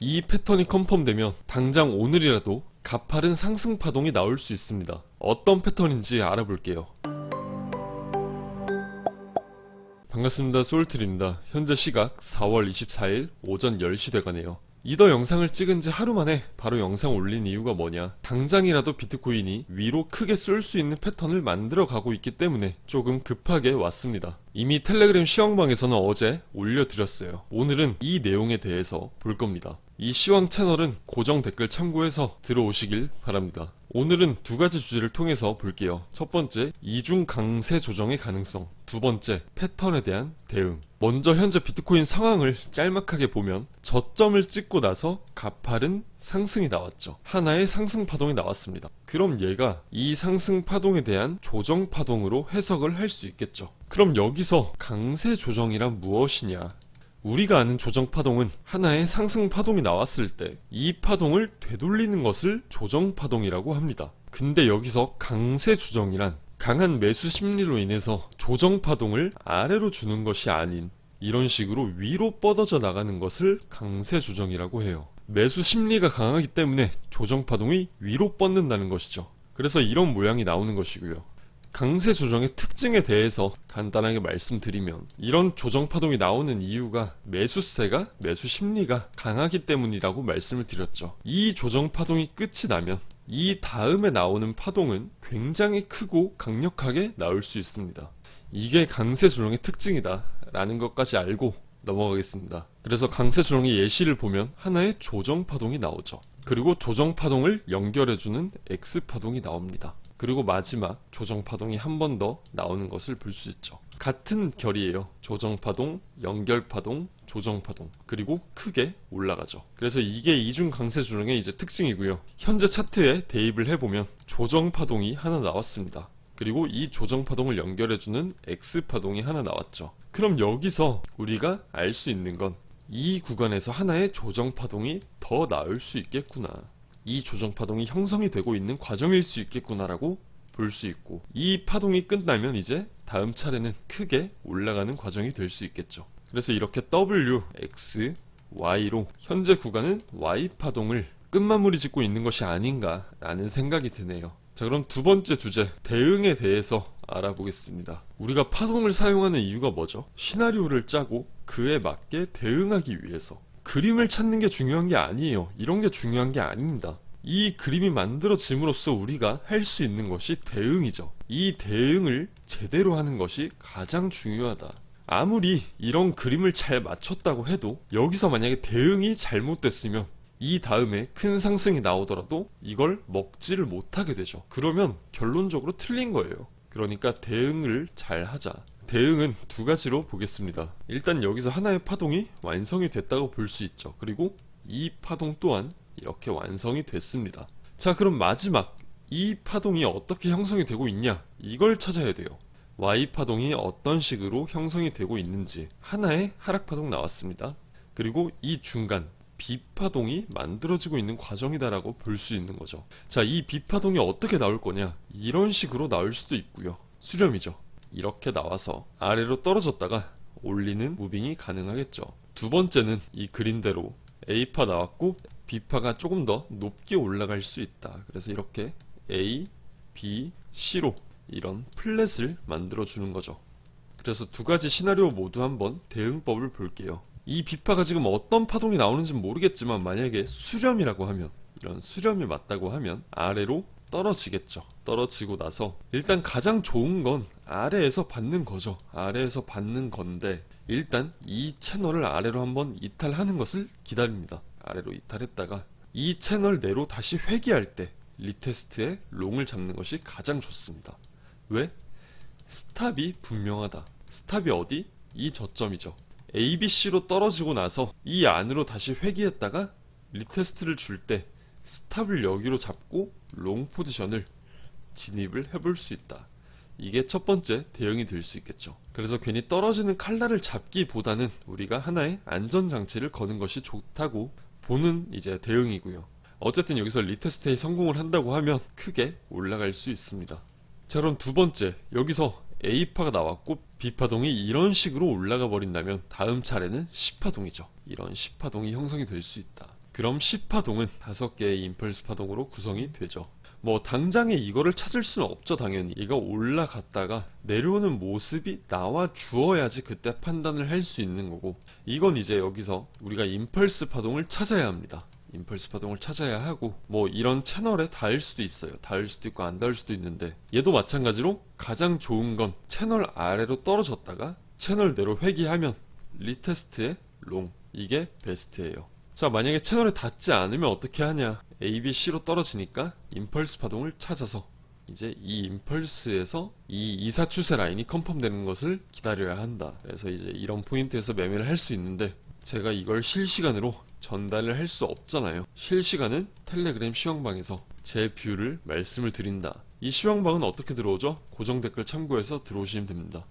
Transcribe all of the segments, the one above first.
이 패턴이 컨펌되면 당장 오늘이라도 가파른 상승 파동이 나올 수 있습니다. 어떤 패턴인지 알아볼게요. 반갑습니다. 소울트리입니다. 현재 시각 4월 24일 오전 10시 돼가네요. 이더 영상을 찍은 지 하루 만에 바로 영상 올린 이유가 뭐냐, 당장이라도 비트코인이 위로 크게 쏠 수 있는 패턴을 만들어 가고 있기 때문에 조금 급하게 왔습니다. 이미 텔레그램 시황방에서는 어제 올려드렸어요. 오늘은 이 내용에 대해서 볼 겁니다. 이 시황 채널은 고정 댓글 참고해서 들어오시길 바랍니다. 오늘은 두 가지 주제를 통해서 볼게요. 첫 번째, 이중 강세 조정의 가능성. 두 번째, 패턴에 대한 대응. 먼저 현재 비트코인 상황을 짤막하게 보면 저점을 찍고 나서 가파른 상승이 나왔죠. 하나의 상승 파동이 나왔습니다. 그럼 얘가 이 상승 파동에 대한 조정 파동으로 해석을 할 수 있겠죠. 그럼 여기서 강세 조정이란 무엇이냐? 우리가 아는 조정 파동은 하나의 상승 파동이 나왔을 때 이 파동을 되돌리는 것을 조정 파동이라고 합니다. 근데 여기서 강세 조정이란 강한 매수 심리로 인해서 조정 파동을 아래로 주는 것이 아닌 이런 식으로 위로 뻗어져 나가는 것을 강세 조정이라고 해요. 매수 심리가 강하기 때문에 조정 파동이 위로 뻗는다는 것이죠. 그래서 이런 모양이 나오는 것이고요. 강세 조정의 특징에 대해서 간단하게 말씀드리면, 이런 조정 파동이 나오는 이유가 매수세가, 매수 심리가 강하기 때문이라고 말씀을 드렸죠. 이 조정 파동이 끝이 나면 이 다음에 나오는 파동은 굉장히 크고 강력하게 나올 수 있습니다. 이게 강세 조정의 특징이다 라는 것까지 알고 넘어가겠습니다. 그래서 강세 조정의 예시를 보면 하나의 조정 파동이 나오죠. 그리고 조정 파동을 연결해주는 X 파동이 나옵니다. 그리고 마지막 조정 파동이 한 번 더 나오는 것을 볼 수 있죠. 같은 결이에요. 조정 파동, 연결 파동, 조정 파동, 그리고 크게 올라가죠. 그래서 이게 이중 강세 조정의 이제 특징이고요. 현재 차트에 대입을 해보면 조정 파동이 하나 나왔습니다. 그리고 이 조정 파동을 연결해주는 X 파동이 하나 나왔죠. 그럼 여기서 우리가 알 수 있는 건 이 구간에서 하나의 조정 파동이 더 나올 수 있겠구나, 이 조정 파동이 형성이 되고 있는 과정일 수 있겠구나라고 볼 수 있고, 이 파동이 끝나면 이제 다음 차례는 크게 올라가는 과정이 될 수 있겠죠. 그래서 이렇게 W, X, Y로 현재 구간은 Y 파동을 끝마무리 짓고 있는 것이 아닌가라는 생각이 드네요. 자, 그럼 두 번째 주제, 대응에 대해서 알아보겠습니다. 우리가 파동을 사용하는 이유가 뭐죠? 시나리오를 짜고 그에 맞게 대응하기 위해서. 그림을 찾는 게 중요한 게 아니에요. 이런 게 중요한 게 아닙니다. 이 그림이 만들어짐으로써 우리가 할 수 있는 것이 대응이죠. 이 대응을 제대로 하는 것이 가장 중요하다. 아무리 이런 그림을 잘 맞췄다고 해도 여기서 만약에 대응이 잘못됐으면 이 다음에 큰 상승이 나오더라도 이걸 먹지를 못하게 되죠. 그러면 결론적으로 틀린 거예요. 그러니까 대응을 잘 하자. 대응은 두 가지로 보겠습니다. 일단 여기서 하나의 파동이 완성이 됐다고 볼 수 있죠. 그리고 이 파동 또한 이렇게 완성이 됐습니다. 자, 그럼 마지막, 이 파동이 어떻게 형성이 되고 있냐, 이걸 찾아야 돼요. Y 파동이 어떤 식으로 형성이 되고 있는지. 하나의 하락 파동 나왔습니다. 그리고 이 중간 B 파동이 만들어지고 있는 과정이다라고 볼 수 있는 거죠. 자, 이 B 파동이 어떻게 나올 거냐, 이런 식으로 나올 수도 있고요. 수렴이죠. 이렇게 나와서 아래로 떨어졌다가 올리는 무빙이 가능하겠죠. 두 번째는 이 그림대로 A파 나왔고 B파가 조금 더 높게 올라갈 수 있다. 그래서 이렇게 A, B, C로 이런 플랫을 만들어 주는 거죠. 그래서 두 가지 시나리오 모두 한번 대응법을 볼게요. 이 B파가 지금 어떤 파동이 나오는지는 모르겠지만 만약에 수렴이라고 하면, 이런 수렴이 맞다고 하면 아래로 떨어지겠죠. 떨어지고 나서 일단 가장 좋은 건 아래에서 받는 거죠. 아래에서 받는 건데 일단 이 채널을 아래로 한번 이탈하는 것을 기다립니다. 아래로 이탈했다가 이 채널 내로 다시 회귀할 때 리테스트에 롱을 잡는 것이 가장 좋습니다. 왜? 스탑이 분명하다. 스탑이 어디? 이 저점이죠. ABC로 떨어지고 나서 이 안으로 다시 회귀했다가 리테스트를 줄 때 스탑을 여기로 잡고 롱 포지션을 진입을 해볼 수 있다. 이게 첫 번째 대응이 될 수 있겠죠. 그래서 괜히 떨어지는 칼날을 잡기보다는 우리가 하나의 안전장치를 거는 것이 좋다고 보는 이제 대응이고요. 어쨌든 여기서 리테스트에 성공을 한다고 하면 크게 올라갈 수 있습니다. 자, 그럼 두 번째, 여기서 A파가 나왔고 B파동이 이런 식으로 올라가 버린다면 다음 차례는 C파동이죠. 이런 C파동이 형성이 될 수 있다. 그럼 10파동은 5개의 임펄스 파동으로 구성이 되죠. 뭐 당장에 이거를 찾을 수는 없죠. 당연히 얘가 올라갔다가 내려오는 모습이 나와 주어야지 그때 판단을 할 수 있는 거고, 이건 이제 여기서 우리가 임펄스 파동을 찾아야 합니다. 임펄스 파동을 찾아야 하고, 뭐 이런 채널에 닿을 수도 있어요. 닿을 수도 있고 안 닿을 수도 있는데, 얘도 마찬가지로 가장 좋은 건 채널 아래로 떨어졌다가 채널 내로 회귀하면 리테스트의 롱, 이게 베스트예요. 자, 만약에 채널에 닿지 않으면 어떻게 하냐. A, B, C로 떨어지니까 임펄스 파동을 찾아서 이제 이 임펄스에서 이 이사 추세 라인이 컨펌 되는 것을 기다려야 한다. 그래서 이제 이런 포인트에서 매매를 할 수 있는데, 제가 이걸 실시간으로 전달을 할 수 없잖아요. 실시간은 텔레그램 시황방에서 제 뷰를 말씀을 드린다. 이 시황방은 어떻게 들어오죠? 고정 댓글 참고해서 들어오시면 됩니다.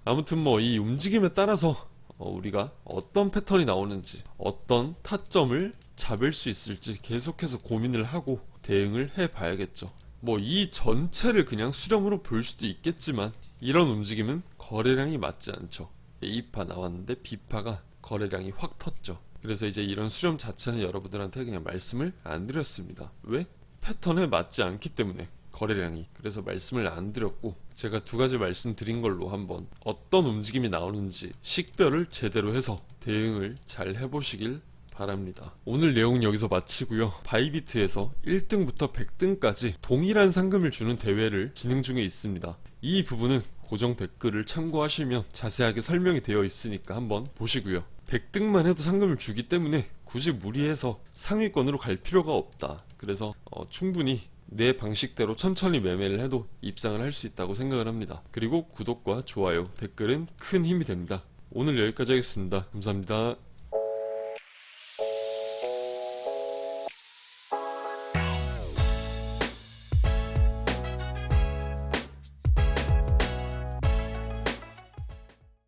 아무튼 뭐 이 움직임에 따라서 우리가 어떤 패턴이 나오는지, 어떤 타점을 잡을 수 있을지 계속해서 고민을 하고 대응을 해봐야겠죠. 뭐 이 전체를 그냥 수렴으로 볼 수도 있겠지만, 이런 움직임은 거래량이 맞지 않죠. A파 나왔는데 B파가 거래량이 확 텄죠. 그래서 이제 이런 수렴 자체는 여러분들한테 그냥 말씀을 안 드렸습니다. 왜? 패턴에 맞지 않기 때문에, 거래량이. 그래서 말씀을 안 드렸고, 제가 2가지 말씀드린 걸로 한번 어떤 움직임이 나오는지 식별을 제대로 해서 대응을 잘 해보시길 바랍니다. 오늘 내용은 여기서 마치고요. 바이비트에서 1등부터 100등까지 동일한 상금을 주는 대회를 진행 중에 있습니다. 이 부분은 고정 댓글을 참고하시면 자세하게 설명이 되어 있으니까 한번 보시고요. 100등만 해도 상금을 주기 때문에 굳이 무리해서 상위권으로 갈 필요가 없다. 그래서 충분히 내 방식대로 천천히 매매를 해도 입상을 할 수 있다고 생각을 합니다. 그리고 구독과 좋아요, 댓글은 큰 힘이 됩니다. 오늘 여기까지 하겠습니다. 감사합니다.